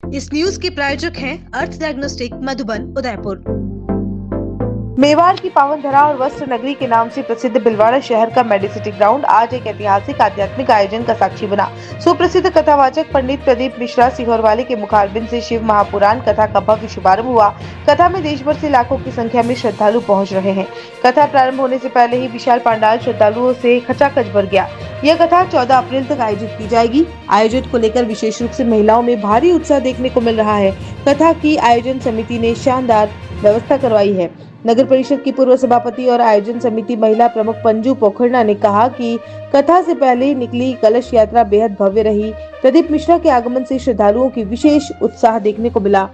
इस न्यूज के प्रायोजक हैं अर्थ डायग्नोस्टिक मधुबन उदयपुर। मेवाड़ की पावन धरा और वस्त्र नगरी के नाम से प्रसिद्ध भिलवाड़ा शहर का मेडिसिटी ग्राउंड आज एक ऐतिहासिक आध्यात्मिक आयोजन का साक्षी बना। सुप्रसिद्ध कथावाचक पंडित प्रदीप मिश्रा सिहोरवाली के मुखारबिंद से शिव महापुराण कथा का भव्य शुभारंभ हुआ। कथा में देश भर से लाखों की संख्या में श्रद्धालु पहुंच रहे हैं। कथा प्रारंभ होने से पहले ही विशाल पंडाल श्रद्धालुओं से खचाखच भर गया। यह कथा 14 अप्रैल तक आयोजित की जाएगी। आयोजन को लेकर विशेष रूप से महिलाओं में भारी उत्साह देखने को मिल रहा है। कथा की आयोजन समिति ने शानदार व्यवस्था करवाई है। नगर परिषद की पूर्व सभापति और आयोजन समिति महिला प्रमुख पंजू पोखरना ने कहा कि कथा से पहले निकली कलश यात्रा बेहद भव्य रही। प्रदीप मिश्रा के आगमन से श्रद्धालुओं की विशेष उत्साह देखने को मिला।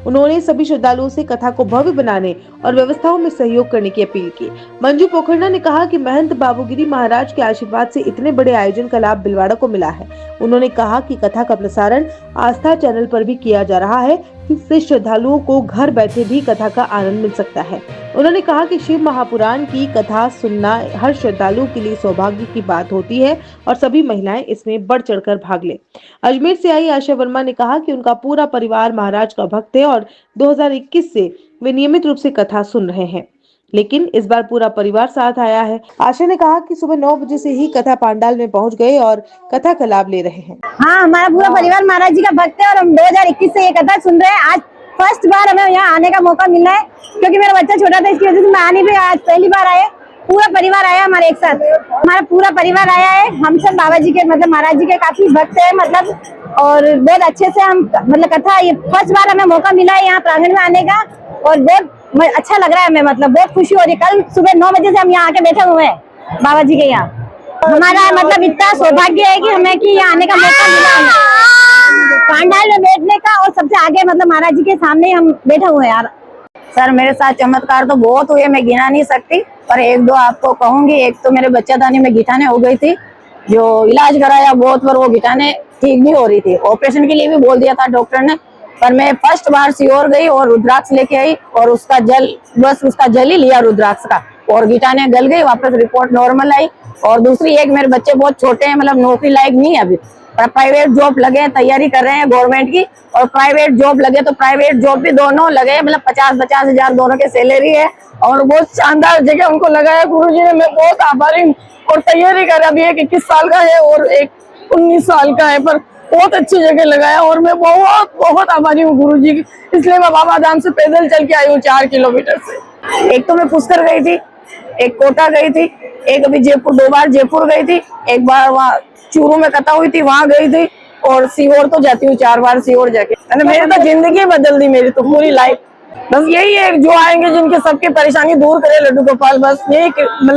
उन्होंने सभी श्रद्धालुओं से कथा को भव्य बनाने और व्यवस्थाओं में सहयोग करने की अपील की। मंजू पोखरना ने कहा कि महंत बाबूगिरी महाराज के आशीर्वाद से इतने बड़े आयोजन का लाभ भिलवाड़ा को मिला है। उन्होंने कहा कि कथा का प्रसारण आस्था चैनल पर भी किया जा रहा है, जिससे श्रद्धालुओं को घर बैठे भी कथा का आनंद मिल सकता है। उन्होंने कहा कि शिव महापुराण की कथा सुनना हर श्रद्धालु के लिए सौभाग्य की बात होती है और सभी महिलाएं इसमें बढ़ चढ़कर भाग लें। अजमेर से आई आशा वर्मा ने कहा कि उनका पूरा परिवार महाराज का भक्त है और 2021 से वे नियमित रूप से कथा सुन रहे हैं, लेकिन इस बार पूरा परिवार साथ आया है। आशा ने कहा कि सुबह 9 बजे से ही कथा पंडाल में पहुंच गए और कथा का लाभ ले रहे हैं। हाँ, हमारा पूरा परिवार महाराज जी का भक्त है और हम 2021 से ये कथा सुन रहे हैं। आज फर्स्ट बार हमें यहाँ आने का मौका मिला है, क्योंकि मेरा बच्चा छोटा था, इसकी वजह से मैं आने पे आज पहली बार आए। पूरा परिवार आया हमारे एक साथ, हमारा पूरा परिवार आया है। हम सब बाबा जी के मतलब महाराज जी के काफी भक्त है और बहुत अच्छे से हम कथा ये फर्स्ट बार हमें मौका मिला है यहाँ प्रांगण में आने का और बहुत अच्छा लग रहा है हमें, बहुत खुशी हो रही है। कल सुबह 9 बजे से हम यहाँ आके बैठे हुए हैं बाबा जी के यहाँ। हमारा इतना सौभाग्य है कि हमें यहाँ आने का मौका मिला है, पंडाल में बैठने का और सबसे आगे महाराज जी के सामने हम बैठे हुए हैं। सर मेरे साथ चमत्कार तो बहुत हुए, मैं गिना नहीं सकती, पर एक दो आपको कहूंगी। एक तो मेरे बच्चादानी में गिठाने हो गई थी, जो इलाज कराया बहुत, पर वो गिठाने ठीक नहीं हो रही थी। ऑपरेशन के लिए भी बोल दिया था डॉक्टर ने, पर मैं फर्स्ट बार सीहोर गई और रुद्राक्ष लेके आई और उसका जल ही लिया रुद्राक्ष का, और गिठाने गल गई। वापस रिपोर्ट नॉर्मल आई। और दूसरी एक, मेरे बच्चे बहुत छोटे हैं, नौकरी लायक नहीं है अभी, पर प्राइवेट जॉब लगे, तैयारी कर रहे हैं गवर्नमेंट की, और प्राइवेट जॉब लगे तो प्राइवेट जॉब भी दोनों लगे, 50-50 हजार दोनों के सैलरी है और बहुत शानदार जगह उनको लगाया गुरुजी ने। मैं बहुत आभारी हूँ। और तैयारी कर रहा, अभी एक 21 साल का है और एक 19 साल का है, पर बहुत अच्छी जगह लगाया और मैं बहुत बहुत आभारी हूँ गुरुजी की। इसलिए मैं बाबा धाम से पैदल चल के आई हूँ 4 किलोमीटर से। एक तो मैं पुष्कर गई थी, एक कोटा गई थी, एक अभी जयपुर, 2 बार जयपुर गई थी, एक बार वहाँ चूरू में कथा हुई थी वहां गई थी, और सीहोर तो जाती हूँ 4 बार सीहोर जाके। मेरी तो जिंदगी बदल दी, मेरी तो पूरी लाइफ। बस यही है, जो आएंगे जिनके सबकी परेशानी दूर करे लड्डू गोपाल, बस यही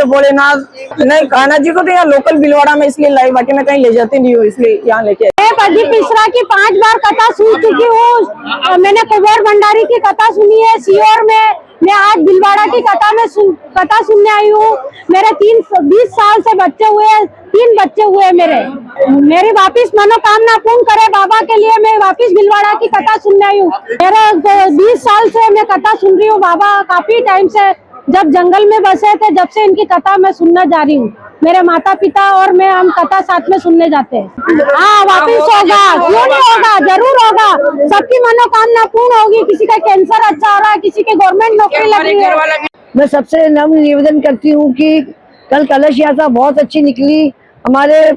भोलेनाथ। नहीं, कान्हा जी को तो यहाँ लोकल भिलवाड़ा में इसलिए लाई, बाकी मैं कहीं ले जाती नहीं हूँ, इसलिए यहाँ लेके। मैं प्रदीप मिश्रा की 5 बार कथा सुन चुकी हूँ। मैंने कुबेर भंडारी की कथा सुनी है सीहोर में। मैं आज भिलवाड़ा की कथा सुनने आई हूँ। मेरे 20 साल से बच्चे हुए, 3 बच्चे हुए मेरी वापिस मनोकामना पूर्ण करे बाबा के लिए। मैं वापिस भिलवाड़ा की कथा सुनने आई हूँ। मेरे 20 साल से मैं कथा सुन रही हूँ। बाबा काफी टाइम से जब जंगल में बसे थे, जब से इनकी कथा मैं सुनने जा रही हूँ। मेरे माता पिता और मैं, हम कथा साथ में सुनने जाते हैं। हाँ, वापिस होगा, क्यों नहीं होगा, जरूर होगा। सबकी मनोकामना पूर्ण होगी। किसी का कैंसर अच्छा हो रहा है, किसी के गवर्नमेंट नौकरी लग रही है। मैं सबसे नम्र निवेदन करती हूँ कि कल कलश यात्रा बहुत अच्छी निकली। हमारे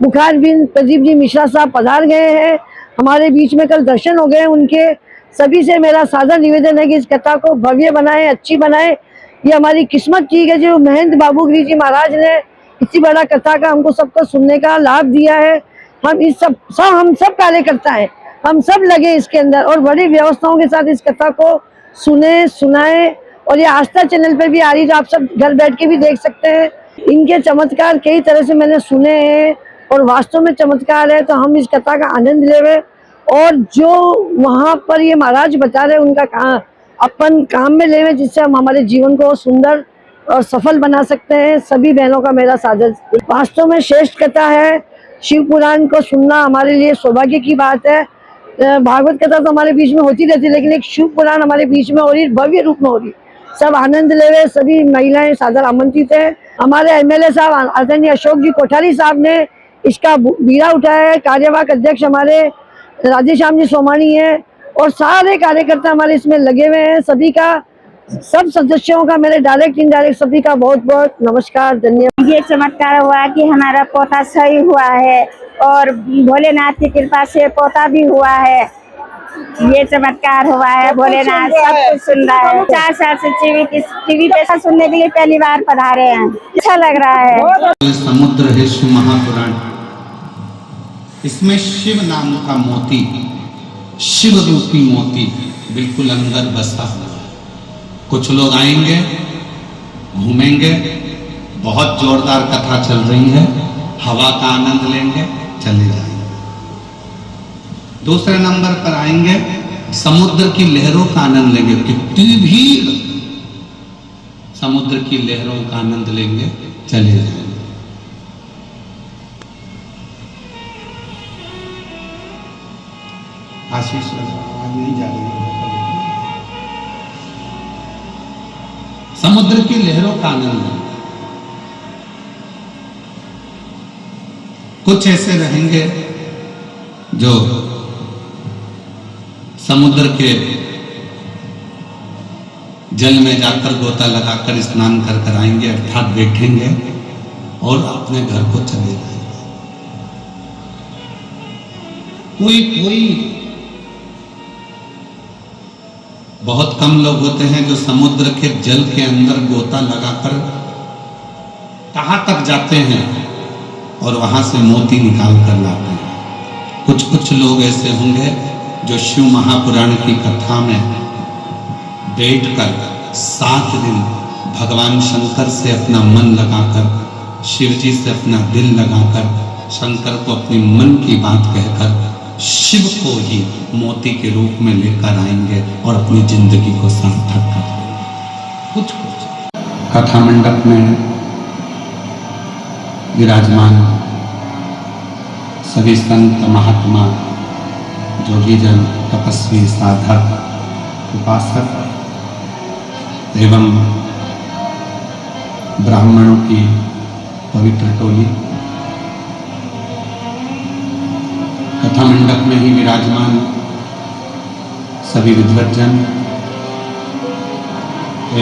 मुखारबिंद प्रदीप जी मिश्रा साहब पधार गए हैं, हमारे बीच में कल दर्शन हो गए उनके। सभी से मेरा सादर निवेदन है कि इस कथा को भव्य बनाएं, अच्छी बनाएं। ये हमारी किस्मत की है जो महंत बाबूगिरी जी महाराज ने इतनी बड़ा कथा का हमको सबको सुनने का लाभ दिया है। हम सब कार्यकर्ता हैं, हम सब लगे इसके अंदर और बड़ी व्यवस्थाओं के साथ इस कथा को सुनाएं। और ये आस्था चैनल पर भी आ रही है, आप सब घर बैठ के भी देख सकते हैं। इनके चमत्कार कई तरह से मैंने सुने हैं और वास्तव में चमत्कार है, तो हम इस कथा का आनंद लेवे और जो वहाँ पर ये महाराज बता रहे उनका अपन काम में लेवे, जिससे हम हमारे जीवन को सुंदर और सफल बना सकते हैं। सभी बहनों का मेरा सादर। वास्तव में श्रेष्ठ कथा है। शिव पुराण को सुनना हमारे लिए सौभाग्य की बात है। भागवत कथा तो हमारे बीच में होती रहती है, लेकिन एक शिव पुराण हमारे बीच में हो रही, भव्य रूप में हो रही। सब आनंद ले रहे, सभी महिलाएं सादर आमंत्रित है। हमारे एमएलए साहब आदरणीय अशोक जी कोठारी साहब ने इसका बीड़ा उठाया है। कार्यवाहक अध्यक्ष हमारे राधेश्याम जी सोमानी है और सारे कार्यकर्ता हमारे इसमें लगे हुए हैं। सभी का, सब सदस्यों का, मेरे डायरेक्ट इनडायरेक्ट सभी का बहुत बहुत नमस्कार, धन्यवाद। ये चमत्कार हुआ कि हमारा पोता सही हुआ है और भोलेनाथ की कृपा से पोता भी हुआ है। ये चमत्कार हुआ है, भोलेनाथ सब कुछ सुन रहा है। 4 साल से टीवी पे सुनने के लिए पहली बार पधारे हैं, अच्छा लग रहा है। समुद्र है शिव महापुराण, इसमें शिव नाम का मोती, शिव रूपी मोती बिल्कुल अंदर बसा हुआ है। कुछ लोग आएंगे, घूमेंगे, बहुत जोरदार कथा चल रही है, हवा का आनंद लेंगे, चले जाएंगे। दूसरे नंबर पर आएंगे, समुद्र की लहरों का आनंद लेंगे, कितनी भीड़, समुद्र की लहरों का आनंद लेंगे, चले जाएंगे। आशीष आवाज नहीं जा रही है। समुद्र की लहरों का आनंद लेंगे। कुछ ऐसे रहेंगे जो समुद्र के जल में जाकर गोता लगाकर स्नान कर आएंगे, अर्थात बैठेंगे और अपने घर को चले जाएंगे। कोई बहुत कम लोग होते हैं जो समुद्र के जल के अंदर गोता लगाकर कहां तक जाते हैं और वहां से मोती निकाल कर लाते हैं। कुछ लोग ऐसे होंगे जो शिव महापुराण की कथा में बैठकर 7 दिन भगवान शंकर से अपना मन लगाकर, शिव जी से अपना दिल लगाकर, शंकर को अपनी मन की बात कहकर शिव को ही मोती के रूप में लेकर आएंगे और अपनी जिंदगी को सार्थक कर देंगे। कुछ कथा मंडप में विराजमान सभी संत महात्मा, जोगीजन, तपस्वी, साधक, उपासक एवं ब्राह्मणों की पवित्र टोली कथा मंडप में ही विराजमान सभी विद्वज्जन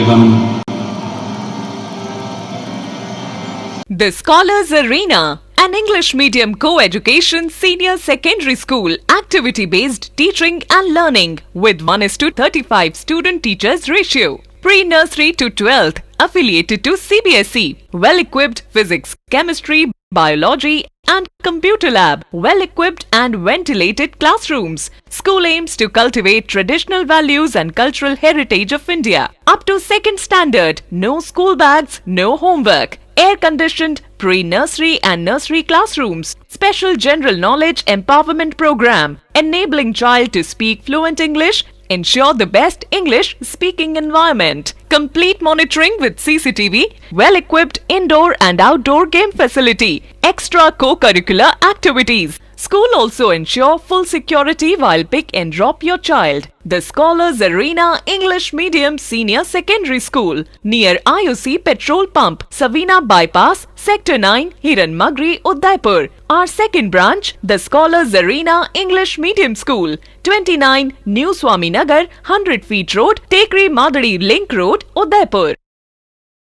एवं The Scholars Arena, an English medium co-education senior secondary school, activity-based teaching and learning with 1:35 student-teachers ratio. Pre-nursery to 12th, affiliated to CBSE. Well-equipped physics, chemistry, biology and computer lab, well-equipped and ventilated classrooms. School aims to cultivate traditional values and cultural heritage of India. Up to 2nd standard, no school bags, no homework. Air-conditioned pre-nursery and nursery classrooms. Special general knowledge empowerment program, enabling child to speak fluent English. Ensure the best English speaking environment. Complete monitoring with CCTV. Well-equipped indoor and outdoor game facility. Extra co-curricular activities. School also ensure full security while pick and drop your child. The Scholars Arena English Medium Senior Secondary School near IOC Petrol Pump, Savina Bypass, Sector 9, Hiranmagri, Udaipur. Our second branch, the Scholars Arena English Medium School, 29 New Swaminagar, 100 Feet Road, Tekri Madadi Link Road, Udaipur.